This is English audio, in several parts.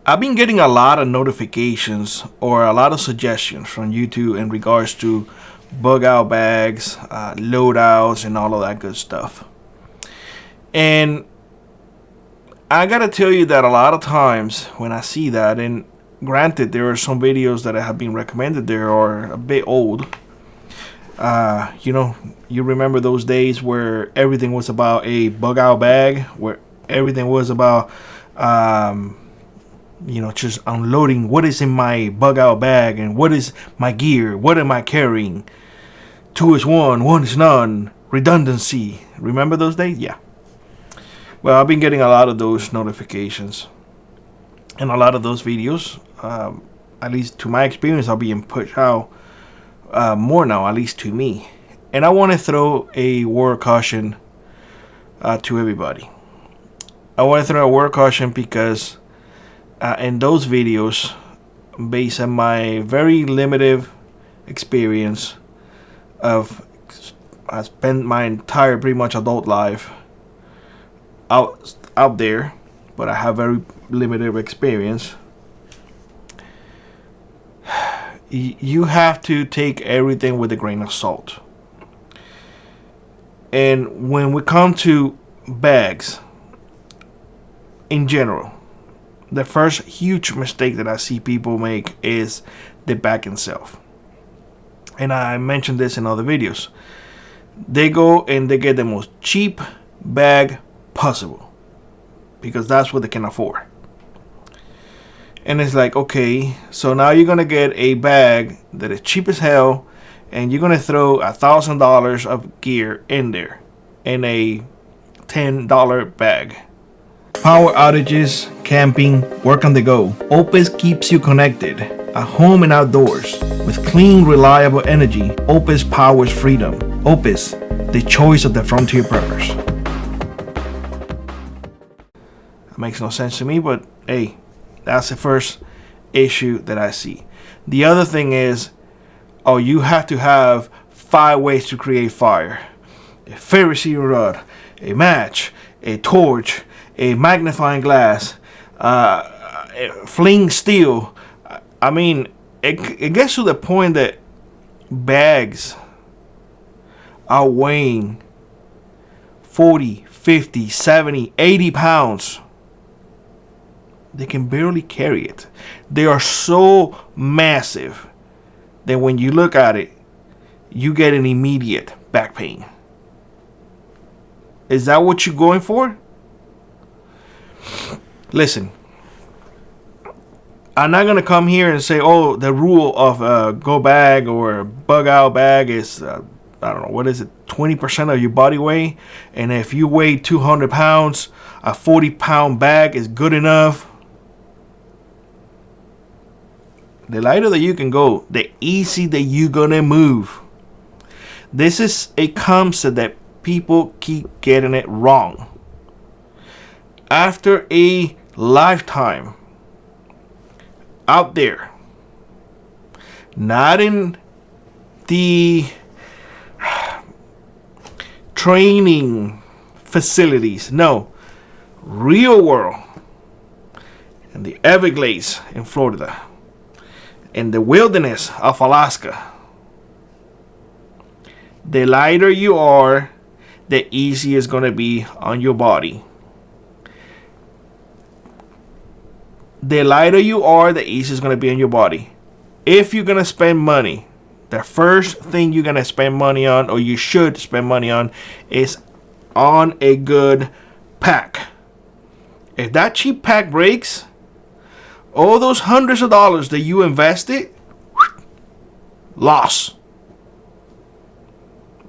I've been getting a lot of notifications or a lot of suggestions from YouTube in regards to bug out bags, loadouts, and all of that good stuff. And I gotta tell you that a lot of times when I see that, and granted, there are some videos that have been recommended there are a bit old. You remember those days where everything was about a bug out bag, where everything was about just unloading what is in my bug out bag and what is my gear, what am I carrying, 2 is 1, 1 is none, redundancy. Remember those days? Yeah. Well, I've been getting a lot of those notifications and a lot of those videos. At least to my experience, are being pushed out more now, at least to me. And I want to throw a word of caution to everybody. I want to throw a word of caution because in those videos, based on my very limited experience I spent my entire pretty much adult life out there, but I have very limited experience. You have to take everything with a grain of salt. And when we come to bags in general, the first huge mistake that I see people make is the bag itself. And I mentioned this in other videos. They go and they get the most cheap bag possible because that's what they can afford. And it's like, okay, so now you're gonna get a bag that is cheap as hell, and you're gonna throw $1,000 of gear in there in a $10 bag. Power outages, camping, work on the go. Opus keeps you connected at home and outdoors. With clean, reliable energy, Opus powers freedom. Opus, the choice of the frontier preppers. That makes no sense to me, but hey, that's the first issue that I see. The other thing is, you have to have 5 ways to create fire. A ferrocerium rod, a match, a torch, a magnifying glass, fling steel. I mean, it gets to the point that bags are weighing 40, 50, 70, 80 pounds. They can barely carry it. They are so massive that when you look at it, you get an immediate back pain. Is that what you're going for? Listen, I'm not gonna come here and say, the rule of go bag or bug out bag is I don't know, what is it, 20% of your body weight, and if you weigh 200 pounds, a 40-pound bag is good enough. The lighter that you can go, the easy that you're gonna move. This is a concept that people keep getting it wrong. After a lifetime out there, not in the training facilities, no, real world, in the Everglades in Florida, in the wilderness of Alaska, the lighter you are, the easier it's going to be on your body. The lighter you are, the easier it's going to be on your body. If you're going to spend money, the first thing you're going to spend money on, or you should spend money on, is on a good pack. If that cheap pack breaks, all those hundreds of dollars that you invested, loss.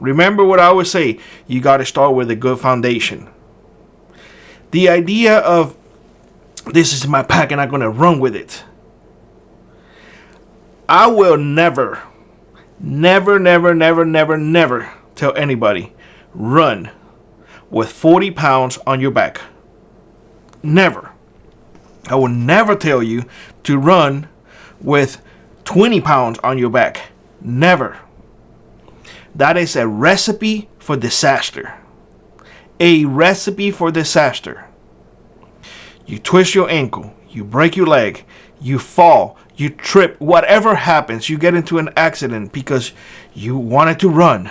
Remember what I always say, you got to start with a good foundation. The idea of, this is my pack and I'm going to run with it. I will never tell anybody, run with 40 pounds on your back. Never. I will never tell you to run with 20 pounds on your back. Never. That is a recipe for disaster. A recipe for disaster. You twist your ankle, you break your leg, you fall, you trip, whatever happens, you get into an accident because you wanted to run.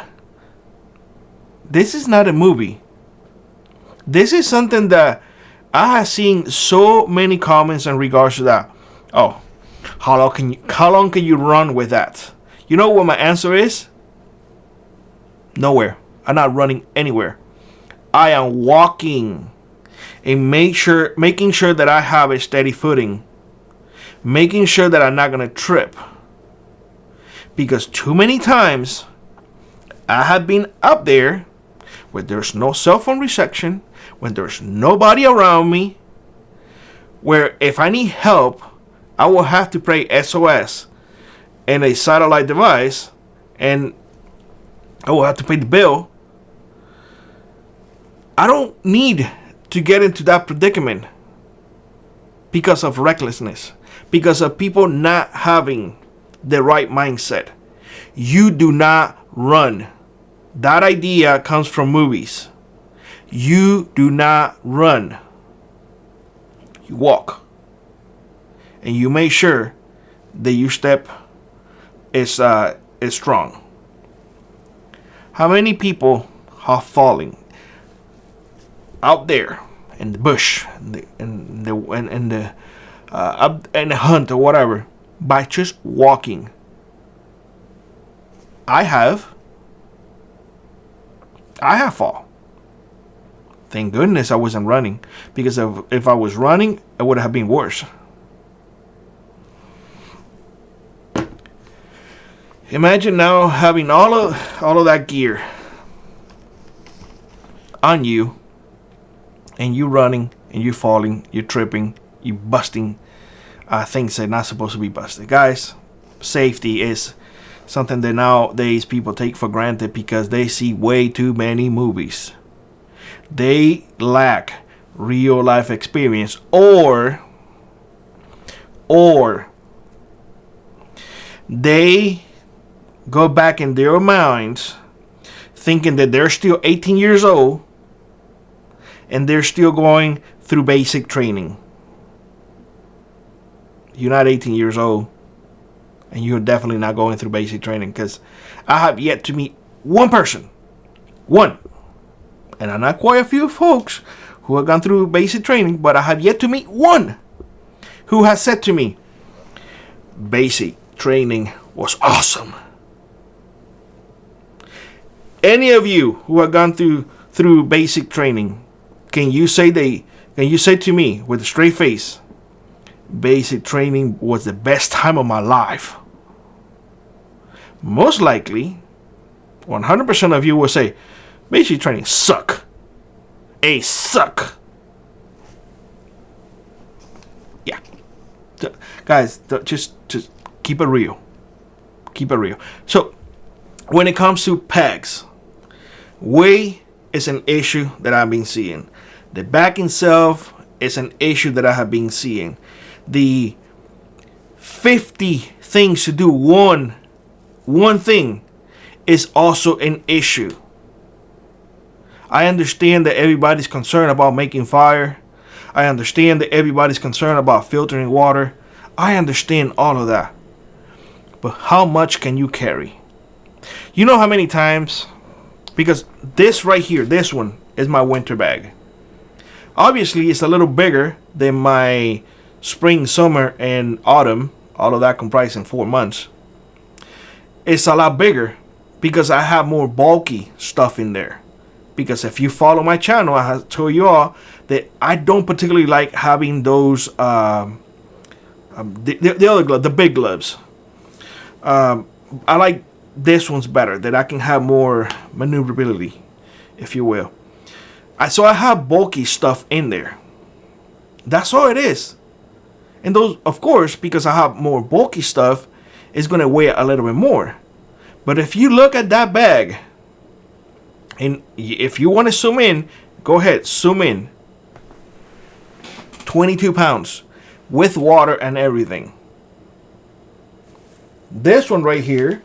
This is not a movie. This is something that I have seen so many comments in regards to that. Oh, how long can you run with that? You know what my answer is? Nowhere. I'm not running anywhere. I am walking and making sure that I have a steady footing. Making sure that I'm not going to trip. Because too many times I have been up there where there's no cell phone reception, when there's nobody around me, where if I need help, I will have to pray SOS in a satellite device, and I will have to pay the bill. I don't need to get into that predicament because of recklessness, because of people not having the right mindset. You do not run. That idea comes from movies. You do not run. You walk. And you make sure that your step is strong. How many people are falling out there in the bush, in the hunt or whatever, by just walking? I have fall. Thank goodness I wasn't running, because if I was running, it would have been worse. Imagine now having all of that gear on you, and you running, and you falling, you tripping, you busting things that are not supposed to be busted. Guys, safety is something that nowadays people take for granted because they see way too many movies. They lack real life experience, or they go back in their minds thinking that they're still 18 years old and they're still going through basic training. You're not 18 years old, and you're definitely not going through basic training, because I have yet to meet one person, and I know quite a few folks who have gone through basic training, but I have yet to meet one who has said to me, basic training was awesome. Any of you who have gone through basic training, can you say to me with a straight face, basic training was the best time of my life? Most likely, 100% of you will say, basic training suck. Suck. Yeah. Guys, just keep it real. Keep it real. So, when it comes to pegs, weight is an issue that I've been seeing. The back itself is an issue that I have been seeing. The 50 things to do one thing is also an issue. I understand that everybody's concerned about making fire. I understand that everybody's concerned about filtering water. I understand all of that. But how much can you carry? You know how many times? Because this right here, this one is my winter bag. Obviously, it's a little bigger than my spring, summer, and autumn. All of that comprising 4 months. It's a lot bigger because I have more bulky stuff in there. Because if you follow my channel, I have told you all that I don't particularly like having those the other gloves, the big gloves. I like this one's better, that I can have more maneuverability, if you will. So I have bulky stuff in there. That's all it is. And those, of course, because I have more bulky stuff, it's going to weigh a little bit more. But if you look at that bag, and if you want to zoom in, go ahead, zoom in. 22 pounds with water and everything. This one right here,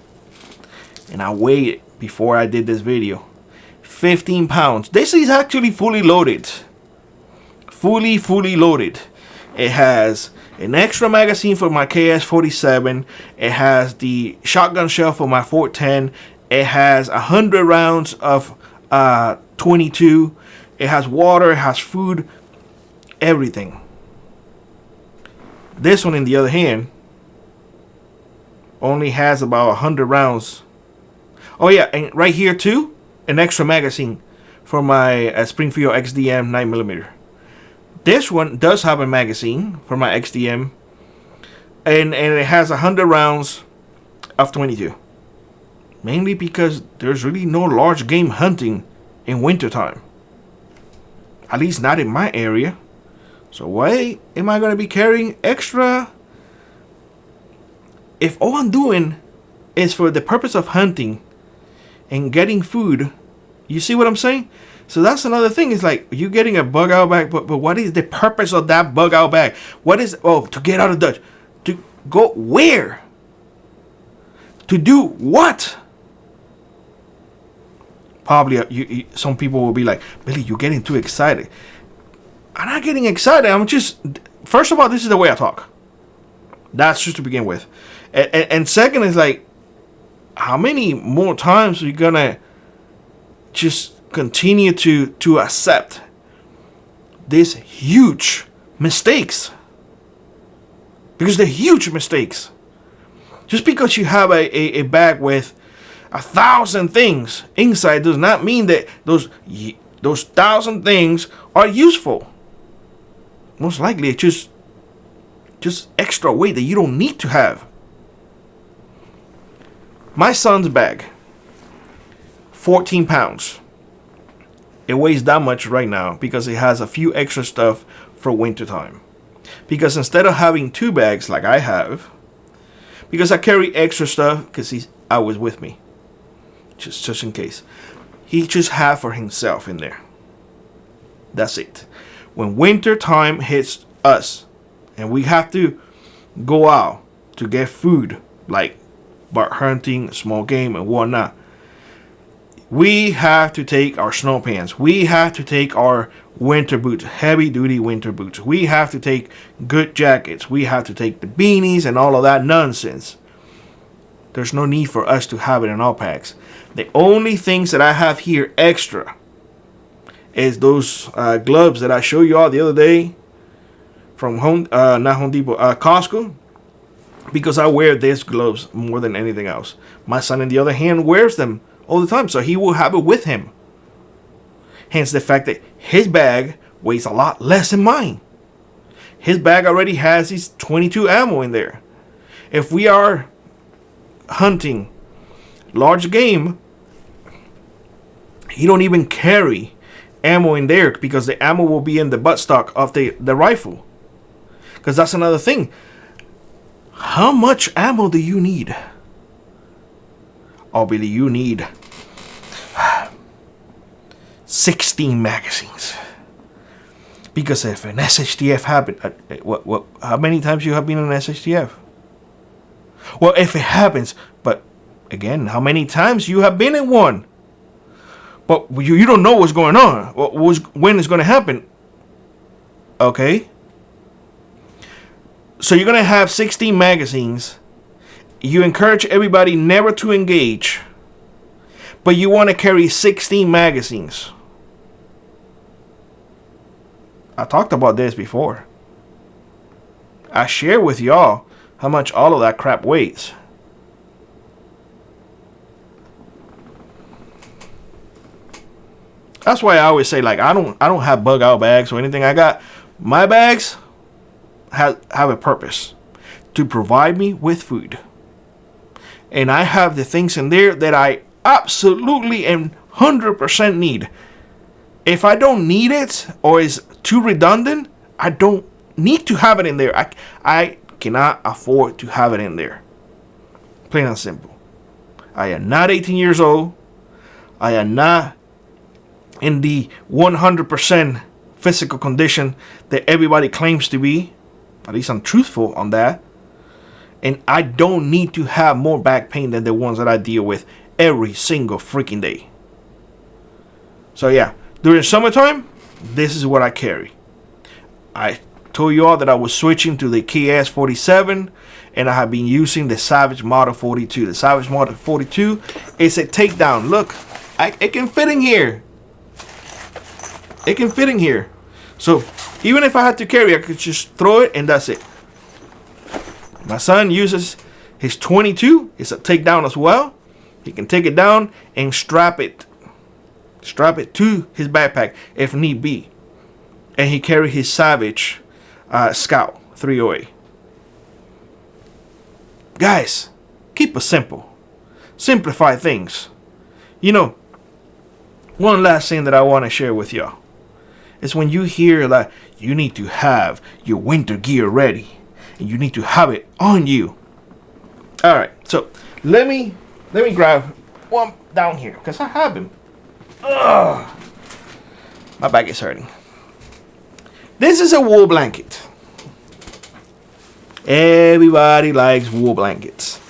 and I weighed it before I did this video, 15 pounds. This is actually fully loaded. Fully loaded. It has an extra magazine for my KS-47. It has the shotgun shell for my 410. It has 100 rounds of 22. It has water. It has food. Everything. This one, on the other hand, only has about 100 rounds. Oh yeah, and right here too, an extra magazine for my Springfield XDM 9mm. This one does have a magazine for my XDM, and it has 100 rounds of 22. Mainly because there's really no large game hunting in wintertime. At least not in my area. So why am I going to be carrying extra? If all I'm doing is for the purpose of hunting and getting food, you see what I'm saying? So that's another thing. It's like, you getting a bug out bag, but what is the purpose of that bug out bag? What is, to get out of Dutch. To go where? To do what? Probably some people will be like, Billy, you're getting too excited. I'm not getting excited. I'm just, first of all, this is the way I talk. That's just to begin with. And second is like, how many more times are you going to just continue to accept these huge mistakes? Because they're huge mistakes. Just because you have a bag with 1,000 things inside does not mean that those 1,000 things are useful. Most likely it's just extra weight that you don't need to have. My son's bag, 14 pounds. It weighs that much right now because it has a few extra stuff for wintertime. Because instead of having 2 bags like I have, because I carry extra stuff because he's always with me, just in case, he just have for himself in there. That's it. When winter time hits us and we have to go out to get food, like bird hunting, small game, and whatnot, we have to take our snow pants. We have to take our winter boots, heavy duty winter boots. We have to take good jackets. We have to take the beanies and all of that nonsense. There's no need for us to have it in our packs. The only things that I have here extra is those gloves that I showed you all the other day from Costco. Because I wear these gloves more than anything else. My son, on the other hand, wears them all the time, so he will have it with him. Hence the fact that his bag weighs a lot less than mine. His bag already has his 22 ammo in there. If we are hunting large game, he don't even carry ammo in there because the ammo will be in the buttstock of the rifle. Because that's another thing. How much ammo do you need? Oh, Billy, you need 16 magazines. Because if an SHTF happened, how many times you have been in an SHTF? Well, if it happens, but again, how many times you have been in one? But you don't know what's going on, when it's going to happen. Okay? So you're going to have 16 magazines. You encourage everybody never to engage. But you want to carry 16 magazines. I talked about this before. I share with y'all how much all of that crap weighs. That's why I always say, like, I don't have bug out bags or anything. I got my bags have a purpose to provide me with food. And I have the things in there that I absolutely and 100% need. If I don't need it or is too redundant, I don't need to have it in there. I cannot afford to have it in there. Plain and simple. I am not 18 years old. I am not in the 100% physical condition that everybody claims to be. At least I'm truthful on that. And I don't need to have more back pain than the ones that I deal with every single freaking day. So yeah, during summertime, this is what I carry. I told you all that I was switching to the KS47, and I have been using the Savage Model 42. The Savage Model 42 is a takedown. Look, it can fit in here. It can fit in here. So even if I had to carry, I could just throw it and that's it. My son uses his 22. It's a takedown as well. He can take it down and strap it to his backpack if need be. And he carries his Savage Scout 308. Guys, keep it simple. Simplify things. You know, one last thing that I want to share with y'all is when you hear that you need to have your winter gear ready and you need to have it on you. All right, so let me grab one down here because I have him. Ugh. My back is hurting. This is a wool blanket. Everybody likes wool blankets.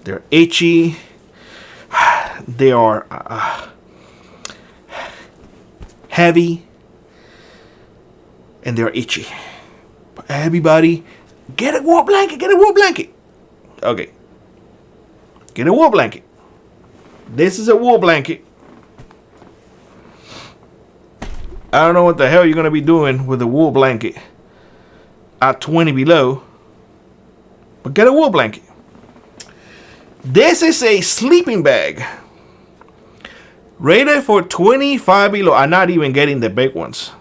They're itchy. They are heavy. And they're itchy. But everybody, get a wool blanket. Get a wool blanket. Okay. Get a wool blanket. This is a wool blanket. I don't know what the hell you're going to be doing with a wool blanket at 20 below. But get a wool blanket. This is a sleeping bag. Rated for 25 below. I'm not even getting the big ones.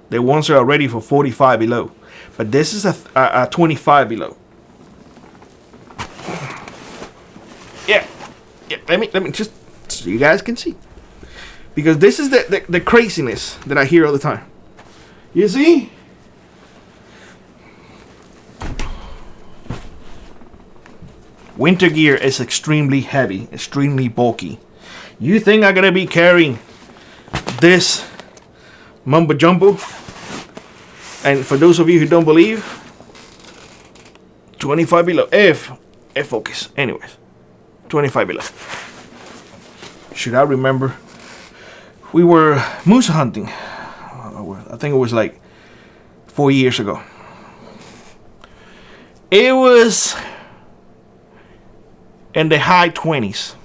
The ones are already for 45 below. But this is a 25 below. Yeah. Let me just so you guys can see. Because this is the craziness that I hear all the time. You see? Winter gear is extremely heavy, extremely bulky. You think I'm gonna be carrying this mumbo jumbo? And for those of you who don't believe, 25 below. If focus. Anyways, 25 below. Should I remember? We were moose hunting. I think it was like 4 years ago. It was in the high 20s.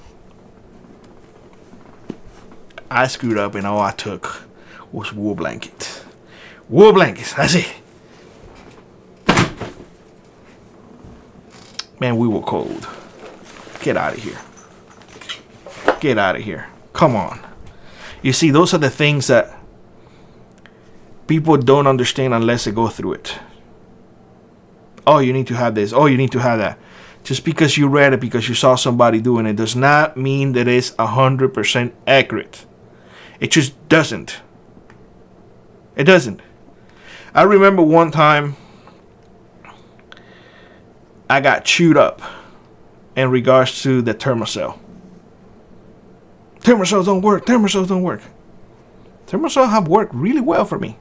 I screwed up and all I took was wool blankets. Wool blankets, that's it. Man, we were cold. Get out of here. Get out of here. Come on. You see, those are the things that people don't understand unless they go through it. Oh, you need to have this. Oh, you need to have that. Just because you read it, because you saw somebody doing it, does not mean that it's 100% accurate. It just doesn't. It doesn't. I remember one time I got chewed up in regards to the Thermacell. Thermacells don't work. Thermacells don't work. Thermacell have worked really well for me.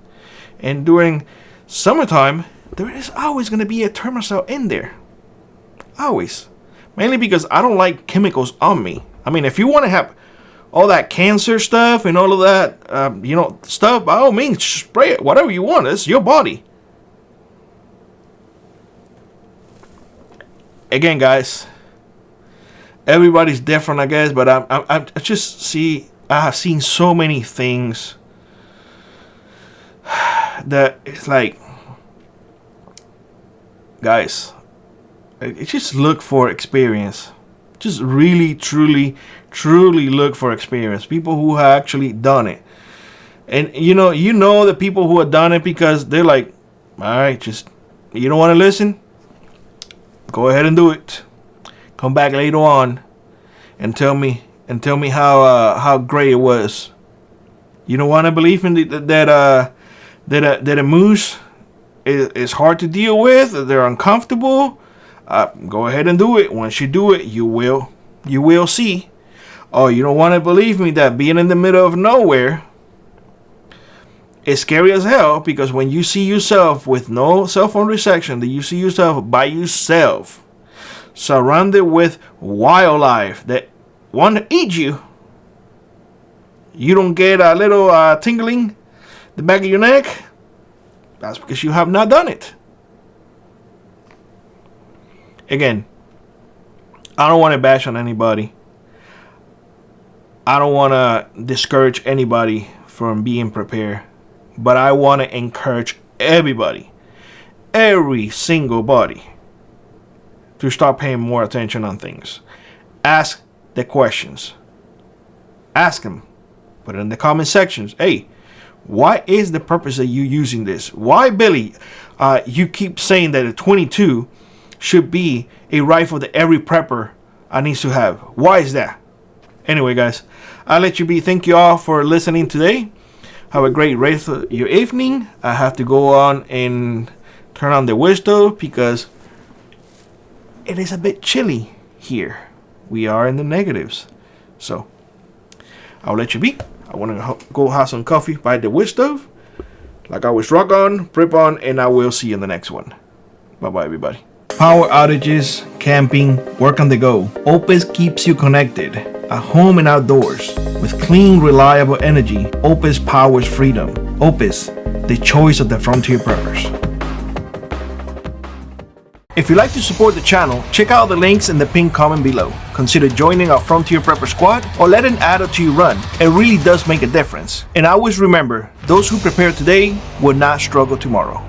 And during summertime, there is always going to be a Thermacell in there. Always. Mainly because I don't like chemicals on me. I mean, if you want to have all that cancer stuff and all of that, stuff, by all means, spray it. Whatever you want. It's your body. Again, guys, everybody's different, I guess, but I have seen so many things that it's like, guys, just look for experience. Just really, truly look for experience. People who have actually done it. And you know the people who have done it because they're like, all right, just, you don't want to listen? Go ahead and do it. Come back later on and tell me how great it was. You don't want to believe in that a moose is hard to deal with, that they're uncomfortable. Go ahead and do it. Once you do it, you will see. Oh, you don't want to believe me that being in the middle of nowhere is scary as hell, because when you see yourself with no cell phone reception, that you see yourself by yourself, surrounded with wildlife that want to eat you, you don't get a little tingling the back of your neck. That's because you have not done it. Again, I don't want to bash on anybody. I don't want to discourage anybody from being prepared. But I want to encourage everybody, every single body, to start paying more attention on things. Ask the questions. Ask them. Put it in the comment sections. Hey, why is the purpose of you using this? Why, Billy, you keep saying that a 22 should be a rifle that every prepper needs to have? Why is that? Anyway, guys, I'll let you be. Thank you all for listening today. Have a great rest of your evening. I have to go on and turn on the wood stove because it is a bit chilly here. We are in the negatives. So I'll let you be. I want to go have some coffee by the wood stove. Like always, rock on, prep on, and I will see you in the next one. Bye-bye, everybody. Power outages, camping, work on the go. Opus keeps you connected at home and outdoors. With clean, reliable energy, Opus powers freedom. Opus, the choice of the frontier preppers. If you'd like to support the channel, check out the links in the pinned comment below. Consider joining our Frontier Prepper Squad or let an add to your run. It really does make a difference. And always remember, those who prepare today will not struggle tomorrow.